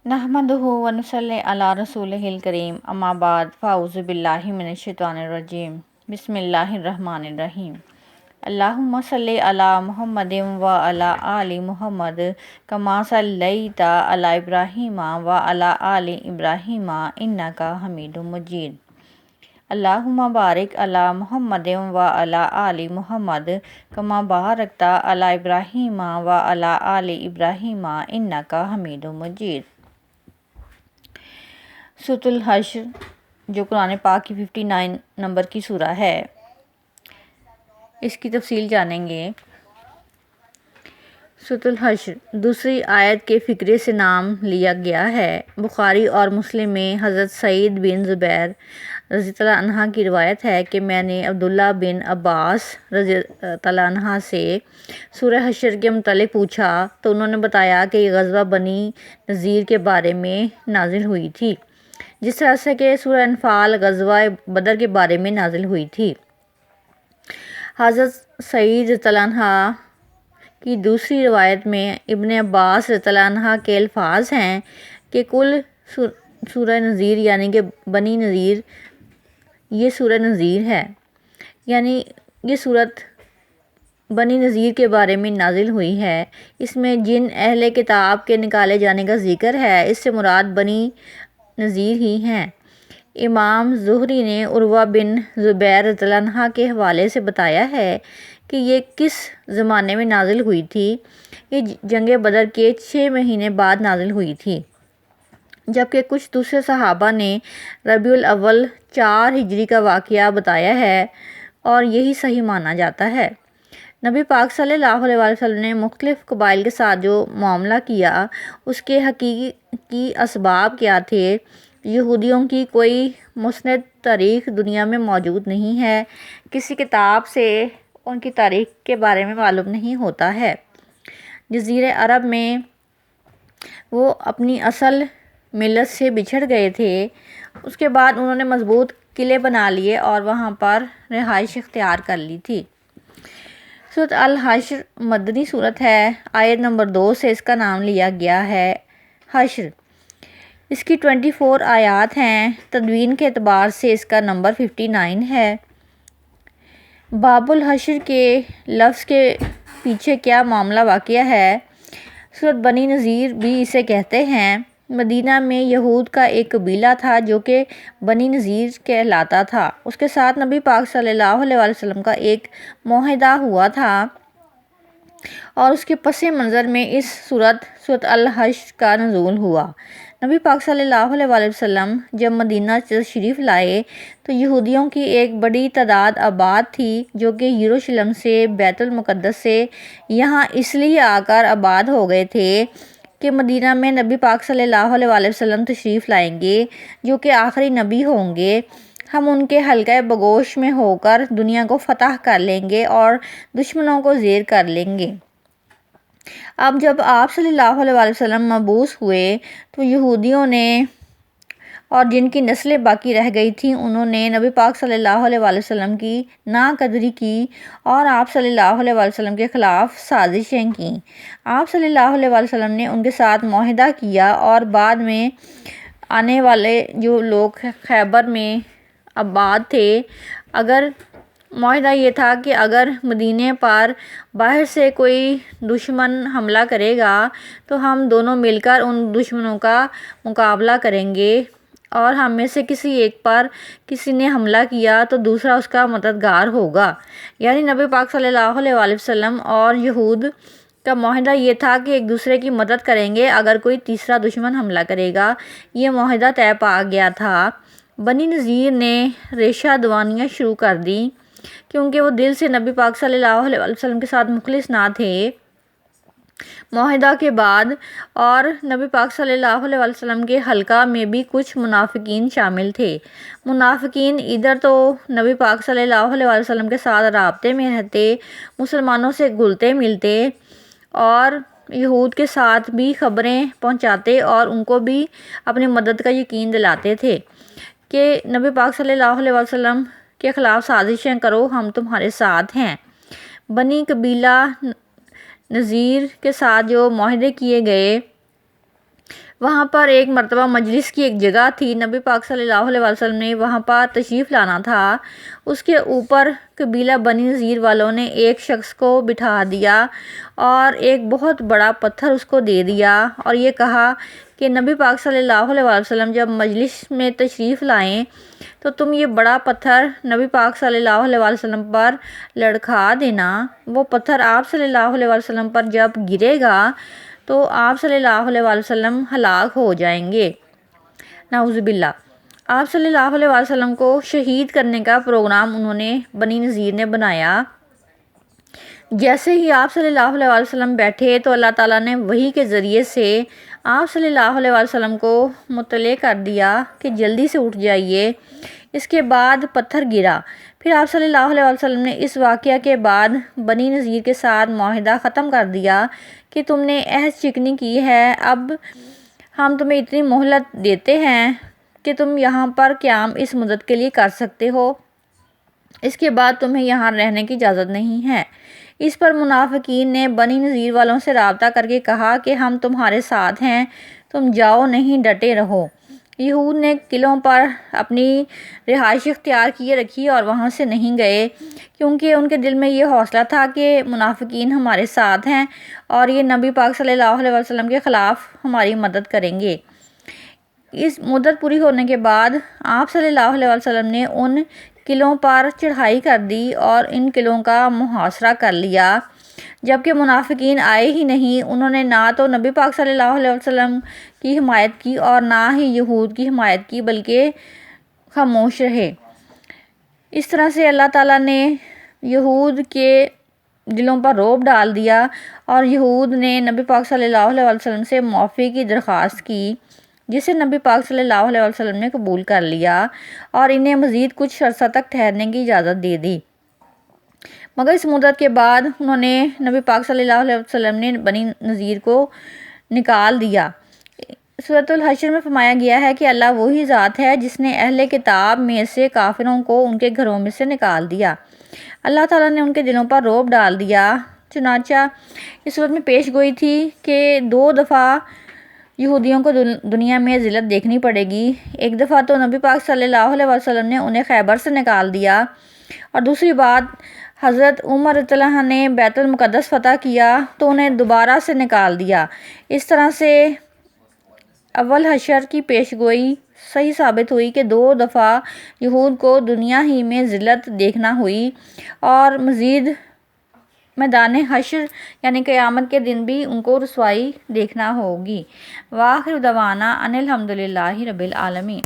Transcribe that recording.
نحمدہ ونصلی علی رسولہ الکریم اما بعد فاعوذ باللہ من الشیطان الرجیم بسم اللہ الرحمن الرحیم اللہم صلی علی محمد وعلی آل محمد کما صلیت علی ابراہیم وعلی آل ابراہیم انک حمید مجید اللہم بارک علی محمد وعلی آل محمد کما بارکت علی ابراہیم وعلی آل ابراہیم انک حمید مجید۔ سورۃ الحشر جو قرآن پاک کی 59 نمبر کی سورہ ہے، اس کی تفصیل جانیں گے۔ سورۃ الحشر دوسری آیت کے فقرے سے نام لیا گیا ہے۔ بخاری اور مسلم میں حضرت سعید بن جبیر رضی اللہ عنہ کی روایت ہے کہ میں نے عبداللہ بن عباس رضی اللہ عنہ سے سورہ حشر کے متعلق پوچھا تو انہوں نے بتایا کہ یہ غزوہ بنی نذیر کے بارے میں نازل ہوئی تھی، جس طرح سے کہ سورہ انفال غزوہ بدر کے بارے میں نازل ہوئی تھی۔ حضرت سعید رضی اللہ عنہ کی دوسری روایت میں ابن عباس رضی اللہ عنہ کے الفاظ ہیں کہ کل سورہ نذیر یعنی کہ بنی نذیر یہ سورہ نذیر ہے، یعنی یہ صورت بنی نذیر کے بارے میں نازل ہوئی ہے۔ اس میں جن اہل کتاب کے نکالے جانے کا ذکر ہے، اس سے مراد بنی نذیر ہی ہیں۔ امام زہری نے عروہ بن زبیر رضی اللہ عنہ کے حوالے سے بتایا ہے کہ یہ کس زمانے میں نازل ہوئی تھی۔ یہ جنگ بدر کے 6 مہینے بعد نازل ہوئی تھی، جبکہ کچھ دوسرے صحابہ نے ربیع الاول 4 ہجری کا واقعہ بتایا ہے اور یہی صحیح مانا جاتا ہے۔ نبی پاک صلی اللہ علیہ وسلم نے مختلف قبائل کے ساتھ جو معاملہ کیا، اس کے حقیقی اسباب کیا تھے۔ یہودیوں کی کوئی مستند تاریخ دنیا میں موجود نہیں ہے، کسی کتاب سے ان کی تاریخ کے بارے میں معلوم نہیں ہوتا ہے۔ جزیرہ عرب میں وہ اپنی اصل ملت سے بچھڑ گئے تھے، اس کے بعد انہوں نے مضبوط قلعے بنا لیے اور وہاں پر رہائش اختیار کر لی تھی۔ سورۃ الحشر مدنی سورت ہے۔ آیت نمبر 2 سے اس کا نام لیا گیا ہے حشر۔ اس کی 24 آیات ہیں۔ تدوین کے اعتبار سے اس کا نمبر 59 ہے۔ باب الحشر کے لفظ کے پیچھے کیا معاملہ واقع ہے؟ سورۃ بنی نذیر بھی اسے کہتے ہیں۔ مدینہ میں یہود کا ایک قبیلہ تھا جو کہ بنی نذیر کہلاتا تھا۔ اس کے ساتھ نبی پاک صلی اللہ علیہ وسلم کا ایک معاہدہ ہوا تھا اور اس کے پس منظر میں اس سورۃ الحشر کا نزول ہوا۔ نبی پاک صلی اللہ علیہ وسلم جب مدینہ تشریف لائے تو یہودیوں کی ایک بڑی تعداد آباد تھی جو کہ یروشلم سے، بیت المقدس سے یہاں اس لیے آ کر آباد ہو گئے تھے کہ مدینہ میں نبی پاک صلی اللہ علیہ وسلم تشریف لائیں گے جو کہ آخری نبی ہوں گے۔ ہم ان کے حلقۂ بگوش میں ہو کر دنیا کو فتح کر لیں گے اور دشمنوں کو زیر کر لیں گے۔ اب جب آپ صلی اللہ علیہ وسلم مبعوث ہوئے تو یہودیوں نے اور جن کی نسلیں باقی رہ گئی تھیں، انہوں نے نبی پاک صلی اللہ علیہ وسلم کی ناقدری کی اور آپ صلی اللہ علیہ وسلم کے خلاف سازشیں کیں۔ آپ صلی اللہ علیہ وسلم نے ان کے ساتھ معاہدہ کیا اور بعد میں آنے والے جو لوگ خیبر میں آباد تھے، اگر معاہدہ یہ تھا کہ اگر مدینے پر باہر سے کوئی دشمن حملہ کرے گا تو ہم دونوں مل کر ان دشمنوں کا مقابلہ کریں گے، اور ہم میں سے کسی ایک پر کسی نے حملہ کیا تو دوسرا اس کا مددگار ہوگا۔ یعنی نبی پاک صلی اللہ علیہ وسلم اور یہود کا معاہدہ یہ تھا کہ ایک دوسرے کی مدد کریں گے اگر کوئی تیسرا دشمن حملہ کرے گا۔ یہ معاہدہ طے پا گیا تھا۔ بنی نذیر نے ریشہ دوانیاں شروع کر دیں کیونکہ وہ دل سے نبی پاک صلی اللہ علیہ وسلم کے ساتھ مخلص نہ تھے۔ معاہدہ کے بعد اور نبی پاک صلی اللہ علیہ وسلم کے حلقہ میں بھی کچھ منافقین شامل تھے۔ منافقین ادھر تو نبی پاک صلی اللہ علیہ وسلم کے ساتھ رابطے میں رہتے، مسلمانوں سے گھلتے ملتے اور یہود کے ساتھ بھی خبریں پہنچاتے اور ان کو بھی اپنی مدد کا یقین دلاتے تھے کہ نبی پاک صلی اللہ علیہ وسلم کے خلاف سازشیں کرو، ہم تمہارے ساتھ ہیں۔ بنی قبیلہ نذیر کے ساتھ جو معاہدے کیے گئے وہاں پر ایک مرتبہ مجلس کی ایک جگہ تھی، نبی پاک صلی اللہ علیہ وسلم نے وہاں پر تشریف لانا تھا۔ اس کے اوپر قبیلہ بنی نذیر والوں نے ایک شخص کو بٹھا دیا اور ایک بہت بڑا پتھر اس کو دے دیا اور یہ کہا کہ نبی پاک صلی اللہ علیہ وسلم جب مجلس میں تشریف لائیں تو تم یہ بڑا پتھر نبی پاک صلی اللہ علیہ وسلم پر لڑکھا دینا۔ وہ پتھر آپ صلی اللہ علیہ وسلم پر جب گرے گا تو آپ صلی اللہ علیہ وسلم ہلاک ہو جائیں گے، نعوذ باللہ۔ آپ صلی اللہ علیہ وسلم کو شہید کرنے کا پروگرام انہوں نے بنی نذیر نے بنایا۔ جیسے ہی آپ صلی اللہ علیہ وسلم بیٹھے تو اللہ تعالیٰ نے وحی کے ذریعے سے آپ صلی اللہ علیہ وسلم کو مطلع کر دیا کہ جلدی سے اٹھ جائیے۔ اس کے بعد پتھر گرا۔ پھر آپ صلی اللہ علیہ وسلم نے اس واقعہ کے بعد بنی نذیر کے ساتھ معاہدہ ختم کر دیا کہ تم نے عہد شکنی کی ہے، اب ہم تمہیں اتنی مہلت دیتے ہیں کہ تم یہاں پر قیام اس مدت کے لیے کر سکتے ہو، اس کے بعد تمہیں یہاں رہنے کی اجازت نہیں ہے۔ اس پر منافقین نے بنی نذیر والوں سے رابطہ کر کے کہا کہ ہم تمہارے ساتھ ہیں، تم جاؤ نہیں، ڈٹے رہو۔ یہود نے قلعوں پر اپنی رہائش اختیار کیے رکھی اور وہاں سے نہیں گئے، کیونکہ ان کے دل میں یہ حوصلہ تھا کہ منافقین ہمارے ساتھ ہیں اور یہ نبی پاک صلی اللہ علیہ وسلم کے خلاف ہماری مدد کریں گے۔ اس مدت پوری ہونے کے بعد آپ صلی اللہ علیہ وسلم نے ان قلعوں پر چڑھائی کر دی اور ان قلعوں کا محاصرہ کر لیا، جبکہ منافقین آئے ہی نہیں۔ انہوں نے نہ تو نبی پاک صلی اللہ علیہ وسلم کی حمایت کی اور نہ ہی یہود کی حمایت کی، بلکہ خاموش رہے۔ اس طرح سے اللہ تعالیٰ نے یہود کے دلوں پر رعب ڈال دیا اور یہود نے نبی پاک صلی اللہ علیہ وسلم سے معافی کی درخواست کی، جسے نبی پاک صلی اللہ علیہ وسلم نے قبول کر لیا اور انہیں مزید کچھ عرصہ تک ٹھہرنے کی اجازت دے دی۔ مگر اس مدت کے بعد انہوں نے نبی پاک صلی اللہ علیہ وسلم نے بنی نذیر کو نکال دیا۔ سورۃ الحشر میں فرمایا گیا ہے کہ اللہ وہی ذات ہے جس نے اہل کتاب میں سے کافروں کو ان کے گھروں میں سے نکال دیا۔ اللہ تعالیٰ نے ان کے دلوں پر رعب ڈال دیا۔ چنانچہ اس صورت میں پیش گوئی تھی کہ 2 دفعہ یہودیوں کو دنیا میں ذلت دیکھنی پڑے گی۔ ایک دفعہ تو نبی پاک صلی اللہ علیہ وسلم نے انہیں خیبر سے نکال دیا اور دوسری بات حضرت عمر رضی اللہ عنہ نے بیت المقدس فتح کیا تو انہیں دوبارہ سے نکال دیا۔ اس طرح سے اول حشر کی پیش گوئی صحیح ثابت ہوئی کہ 2 دفعہ یہود کو دنیا ہی میں ذلت دیکھنا ہوئی اور مزید میدان حشر یعنی قیامت کے دن بھی ان کو رسوائی دیکھنا ہوگی۔ وآخر دعوانا ان الحمد للہ رب العالمین۔